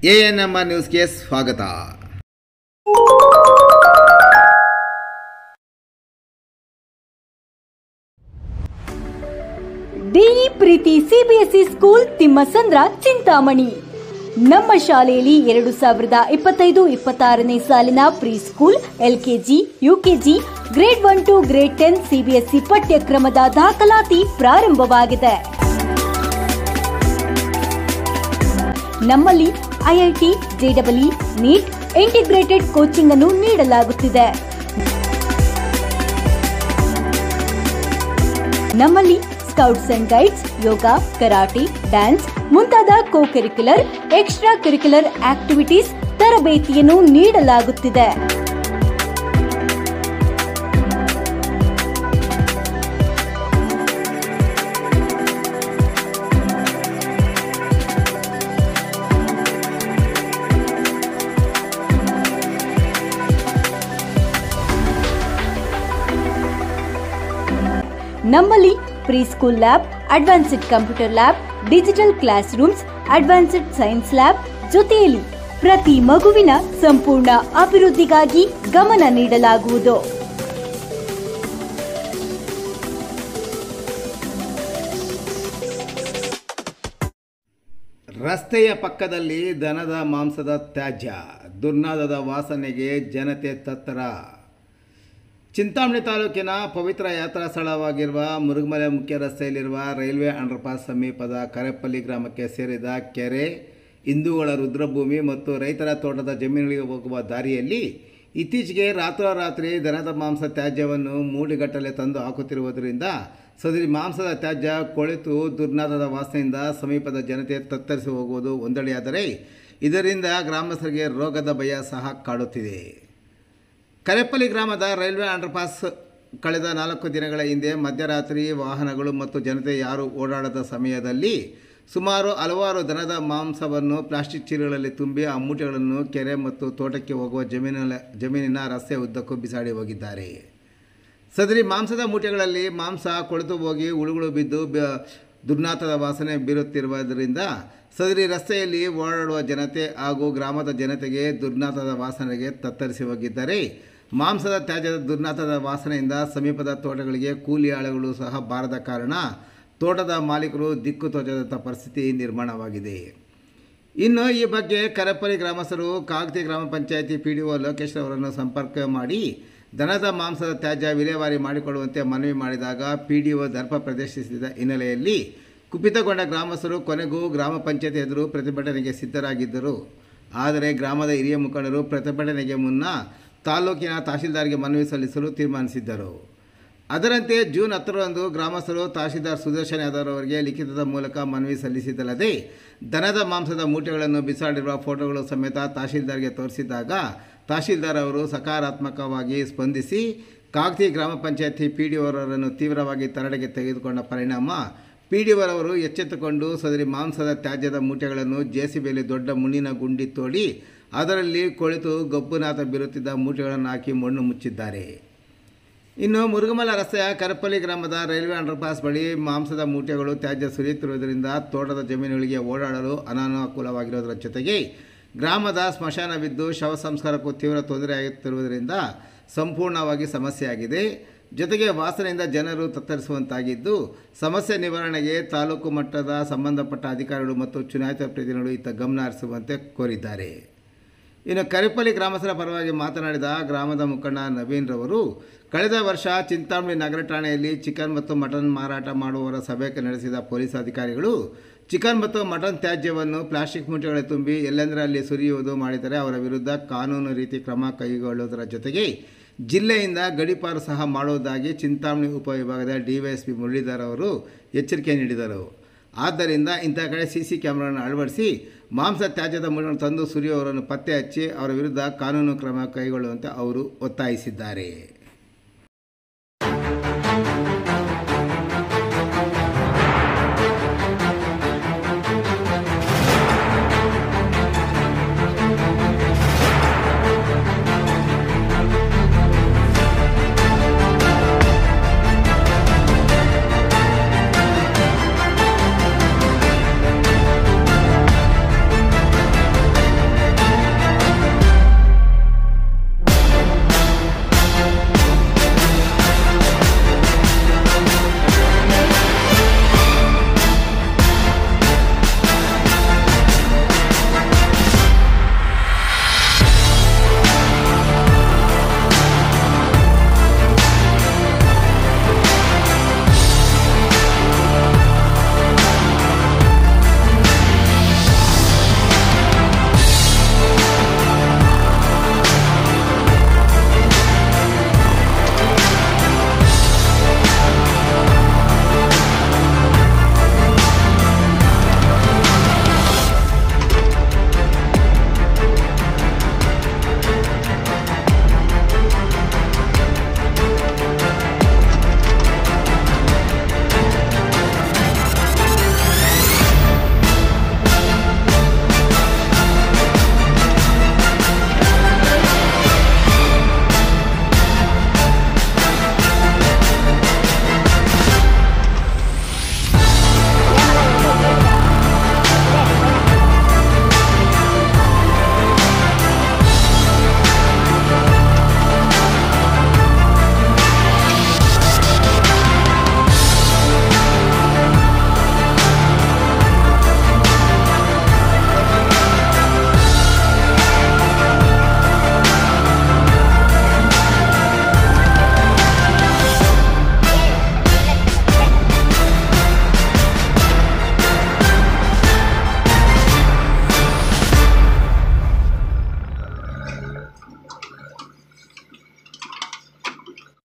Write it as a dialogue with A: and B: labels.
A: ANMR ನ್ಯೂಸ್ಗೆ ಸ್ವಾಗತ.
B: DE Preethi CBSE school Thimmasandra Chintamani. ನಮ್ಮ ಶಾಲೆಯಲ್ಲಿ 2025-26ನೇ ಸಾಲಿನ pre school, LKG, UKG, grade 1 to grade 10 CBSE ಪಠ್ಯಕ್ರಮದ ದಾಖಲಾತಿ ಪ್ರಾರಂಭವಾಗಿದೆ. ನಮ್ಮಲ್ಲಿ IIT, JEE, NEET, integrated coaching ಅನ್ನು ನೀಡಲಾಗುತ್ತಿದೆ. ನಮ್ಮಲ್ಲಿ scouts and guides, yoga, karate, dance ಮುಂತಾದ co curricular, extra curricular activities ತರಬೇತಿಯನ್ನು ನೀಡಲಾಗುತ್ತಿದೆ. ನಮ್ಮಲ್ಲಿ pre school lab, advanced computer lab, digital classrooms, advanced science lab ಜೊತೆಯಲ್ಲಿ ಪ್ರತಿ ಮಗುವಿನ ಸಂಪೂರ್ಣ ಅಭಿವೃದ್ಧಿಗಾಗಿ ಗಮನ ನೀಡಲಾಗುವುದು.
A: ರಸ್ತೆಯ ಪಕ್ಕದಲ್ಲಿ ದನದ ಮಾಂಸದ ತ್ಯಾಜ್ಯ, ದುರ್ನಾದದ ವಾಸನೆಗೆ ಜನತೆ ತತ್ತರ. ಚಿಂತಾಮಣಿ ತಾಲೂಕಿನ ಪವಿತ್ರ ಯಾತ್ರಾ ಸ್ಥಳವಾಗಿರುವ ಮುರುಗಮಲೆ ಮುಖ್ಯ ರಸ್ತೆಯಲ್ಲಿರುವ ರೈಲ್ವೆ ಅಂಡರ್ಪಾಸ್ ಸಮೀಪದ ಕರೆಪಲ್ಲಿ ಗ್ರಾಮಕ್ಕೆ ಸೇರಿದ ಕೆರೆ, ಹಿಂದೂಗಳ ರುದ್ರಭೂಮಿ ಮತ್ತು ರೈತರ ತೋಟದ ಜಮೀನುಗಳಿಗೆ ಹೋಗುವ ದಾರಿಯಲ್ಲಿ ಇತ್ತೀಚೆಗೆ ರಾತ್ರೋರಾತ್ರಿ ದನದ ಮಾಂಸ ತ್ಯಾಜ್ಯವನ್ನು ಮೂಡಿಗಟ್ಟಲೆ ತಂದು ಹಾಕುತ್ತಿರುವುದರಿಂದ ಸದರಿ ಮಾಂಸದ ತ್ಯಾಜ್ಯ ಕೊಳೆತು ದುರ್ನಾದದ ವಾಸನೆಯಿಂದ ಸಮೀಪದ ಜನತೆ ತತ್ತರಿಸಿ ಹೋಗುವುದು ಒಂದೆಡೆಯಾದರೆ ಇದರಿಂದ ಗ್ರಾಮಸ್ಥರಿಗೆ ರೋಗದ ಭಯ ಸಹ ಕಾಡುತ್ತಿದೆ. ಕರೆಪಲ್ಲಿ ಗ್ರಾಮದ ರೈಲ್ವೆ ಅಂಡರ್ಪಾಸ್ ಕಳೆದ 4 ದಿನಗಳ ಹಿಂದೆ ಮಧ್ಯರಾತ್ರಿ ವಾಹನಗಳು ಮತ್ತು ಜನತೆ ಯಾರು ಓಡಾಡದ ಸಮಯದಲ್ಲಿ ಸುಮಾರು ಹಲವಾರು ದನದ ಮಾಂಸವನ್ನು ಪ್ಲಾಸ್ಟಿಕ್ ಚೀಲಗಳಲ್ಲಿ ತುಂಬಿ ಆ ಮೂಟೆಗಳನ್ನು ಕೆರೆ ಮತ್ತು ತೋಟಕ್ಕೆ ಹೋಗುವ ಜಮೀನಿನ ರಸ್ತೆ ಉದ್ದಕ್ಕೂ ಬಿಸಾಡಿ ಹೋಗಿದ್ದಾರೆ. ಸದರಿ ಮಾಂಸದ ಮೂಟೆಗಳಲ್ಲಿ ಮಾಂಸ ಕೊಳೆತು ಹೋಗಿ ಹುಳುಗಳು ಬಿದ್ದು ದುರ್ನಾತದ ವಾಸನೆ ಬೀರುತ್ತಿರುವುದರಿಂದ ಸದರಿ ರಸ್ತೆಯಲ್ಲಿ ಓಡಾಡುವ ಜನತೆ ಹಾಗೂ ಗ್ರಾಮದ ಜನತೆಗೆ ದುರ್ನಾತದ ವಾಸನೆಗೆ ತತ್ತರಿಸಿ ಹೋಗಿದ್ದಾರೆ. ಮಾಂಸದ ತ್ಯಾಜ್ಯದ ದುರ್ನಾತದ ವಾಸನೆಯಿಂದ ಸಮೀಪದ ತೋಟಗಳಿಗೆ ಕೂಲಿ ಆಳುಗಳು ಸಹ ಬಾರದ ಕಾರಣ ತೋಟದ ಮಾಲೀಕರು ದಿಕ್ಕು ತೋಚದಂಥ ಪರಿಸ್ಥಿತಿ ನಿರ್ಮಾಣವಾಗಿದೆ. ಇನ್ನು ಈ ಬಗ್ಗೆ ಕರೆಪಲ್ಲಿ ಗ್ರಾಮಸ್ಥರು ಕಾಗತಿ ಗ್ರಾಮ ಪಂಚಾಯಿತಿ PDO ಲೋಕೇಶ್ ಅವರನ್ನು ಸಂಪರ್ಕ ಮಾಡಿ ದನದ ಮಾಂಸದ ತ್ಯಾಜ್ಯ ವಿಲೇವಾರಿ ಮಾಡಿಕೊಳ್ಳುವಂತೆ ಮನವಿ ಮಾಡಿದಾಗ PDO ದರ್ಪ ಪ್ರದರ್ಶಿಸಿದ ಹಿನ್ನೆಲೆಯಲ್ಲಿ ಕುಪಿತಗೊಂಡ ಗ್ರಾಮಸ್ಥರು ಕೊನೆಗೂ ಗ್ರಾಮ ಪಂಚಾಯತಿ ಎದುರು ಪ್ರತಿಭಟನೆಗೆ ಸಿದ್ಧರಾಗಿದ್ದರು. ಆದರೆ ಗ್ರಾಮದ ಹಿರಿಯ ಮುಖಂಡರು ಪ್ರತಿಭಟನೆಗೆ ಮುನ್ನ ತಾಲೂಕಿನ ತಹಶೀಲ್ದಾರ್ಗೆ ಮನವಿ ಸಲ್ಲಿಸಲು ತೀರ್ಮಾನಿಸಿದ್ದರು. ಅದರಂತೆ ಜೂನ್ 10ರಂದು ಗ್ರಾಮಸ್ಥರು ತಹಶೀಲ್ದಾರ್ ಸುದರ್ಶನ್ ಯಾದವ್ ಅವರಿಗೆ ಲಿಖಿತದ ಮೂಲಕ ಮನವಿ ಸಲ್ಲಿಸಿದ್ದಲ್ಲದೆ ದನದ ಮಾಂಸದ ಮೂಟೆಗಳನ್ನು ಬಿಸಾಡಿರುವ ಫೋಟೋಗಳು ಸಮೇತ ತಹಶೀಲ್ದಾರ್ಗೆ ತೋರಿಸಿದಾಗ ತಹಶೀಲ್ದಾರ್ ಅವರು ಸಕಾರಾತ್ಮಕವಾಗಿ ಸ್ಪಂದಿಸಿ ಕಾಗತಿ ಗ್ರಾಮ ಪಂಚಾಯತಿ PDO ಅವರನ್ನು ತೀವ್ರವಾಗಿ ತರಾಟೆಗೆ ತೆಗೆದುಕೊಂಡ ಪರಿಣಾಮ PDO ಅವರು ಎಚ್ಚೆತ್ತುಕೊಂಡು ಸದರಿ ಮಾಂಸದ ತ್ಯಾಜ್ಯದ ಮೂಟೆಗಳನ್ನು JCBಯಲ್ಲಿ ದೊಡ್ಡ ಮಣ್ಣಿನ ಗುಂಡಿ ತೋಡಿ ಅದರಲ್ಲಿ ಕೊಳೆತು ಗಬ್ಬುನಾಥ ಬೀರುತ್ತಿದ್ದ ಮೂಟೆಗಳನ್ನು ಹಾಕಿ ಮಣ್ಣು ಮುಚ್ಚಿದ್ದಾರೆ. ಇನ್ನು ಮುರುಗಮಲ ರಸ್ತೆಯ ಕರೆಪಲ್ಲಿ ಗ್ರಾಮದ ರೈಲ್ವೆ ಅಂಡರ್ಪಾಸ್ ಬಳಿ ಮಾಂಸದ ಮೂಟೆಗಳು ತ್ಯಾಜ್ಯ ಸುರಿಯುತ್ತಿರುವುದರಿಂದ ತೋಟದ ಜಮೀನುಗಳಿಗೆ ಓಡಾಡಲು ಅನಾನುಕೂಲವಾಗಿರುವುದರ ಜೊತೆಗೆ ಗ್ರಾಮದ ಸ್ಮಶಾನವಿದ್ದು ಶವ ಸಂಸ್ಕಾರಕ್ಕೂ ತೀವ್ರ ತೊಂದರೆಯಾಗುತ್ತಿರುವುದರಿಂದ ಸಂಪೂರ್ಣವಾಗಿ ಸಮಸ್ಯೆಯಾಗಿದೆ. ಜೊತೆಗೆ ವಾಸನೆಯಿಂದ ಜನರು ತತ್ತರಿಸುವಂತಾಗಿದ್ದು ಸಮಸ್ಯೆ ನಿವಾರಣೆಗೆ ತಾಲೂಕು ಮಟ್ಟದ ಸಂಬಂಧಪಟ್ಟ ಅಧಿಕಾರಿಗಳು ಮತ್ತು ಚುನಾಯಿತ ಪ್ರತಿನಿಧಿಗಳು ಇತ್ತ ಗಮನ ಹರಿಸುವಂತೆ ಕೋರಿದ್ದಾರೆ. ಇನ್ನು ಕರೆಪಲ್ಲಿ ಗ್ರಾಮಸ್ಥರ ಪರವಾಗಿ ಮಾತನಾಡಿದ ಗ್ರಾಮದ ಮುಖಂಡ ನವೀನ್ ರವರು ಕಳೆದ ವರ್ಷ ಚಿಂತಾಮಣಿ ನಗರ ಠಾಣೆಯಲ್ಲಿ ಚಿಕನ್ ಮತ್ತು ಮಟನ್ ಮಾರಾಟ ಮಾಡುವವರ ಸಭೆ ನಡೆಸಿದ ಪೊಲೀಸ್ ಅಧಿಕಾರಿಗಳು ಚಿಕನ್ ಮತ್ತು ಮಟನ್ ತ್ಯಾಜ್ಯವನ್ನು ಪ್ಲಾಸ್ಟಿಕ್ ಮೂಟೆಗಳಲ್ಲಿ ತುಂಬಿ ಎಲ್ಲೆಂದರೆ ಅಲ್ಲಿ ಸುರಿಯುವುದು ಮಾಡಿದರೆ ಅವರ ವಿರುದ್ಧ ಕಾನೂನು ರೀತಿ ಕ್ರಮ ಕೈಗೊಳ್ಳುವುದರ ಜೊತೆಗೆ ಜಿಲ್ಲೆಯಿಂದ ಗಡೀಪಾರು ಸಹ ಮಾಡುವುದಾಗಿ ಚಿಂತಾಮಣಿ ಉಪವಿಭಾಗದ DYSP ಮುರಳೀಧರ್ ಅವರು ಎಚ್ಚರಿಕೆ ನೀಡಿದರು. ಆದ್ದರಿಂದ ಇಂಥ ಕಡೆ CC ಕ್ಯಾಮೆರಾವನ್ನು ಅಳವಡಿಸಿ ಮಾಂಸ ತ್ಯಾಜ್ಯದ ಮೂಟೆಗಳನ್ನು ತಂದು ಸುರಿಯುವವರನ್ನು ಪತ್ತೆ ಹಚ್ಚಿ ಅವರ ವಿರುದ್ಧ ಕಾನೂನು ಕ್ರಮ ಕೈಗೊಳ್ಳುವಂತೆ ಅವರು ಒತ್ತಾಯಿಸಿದ್ದಾರೆ.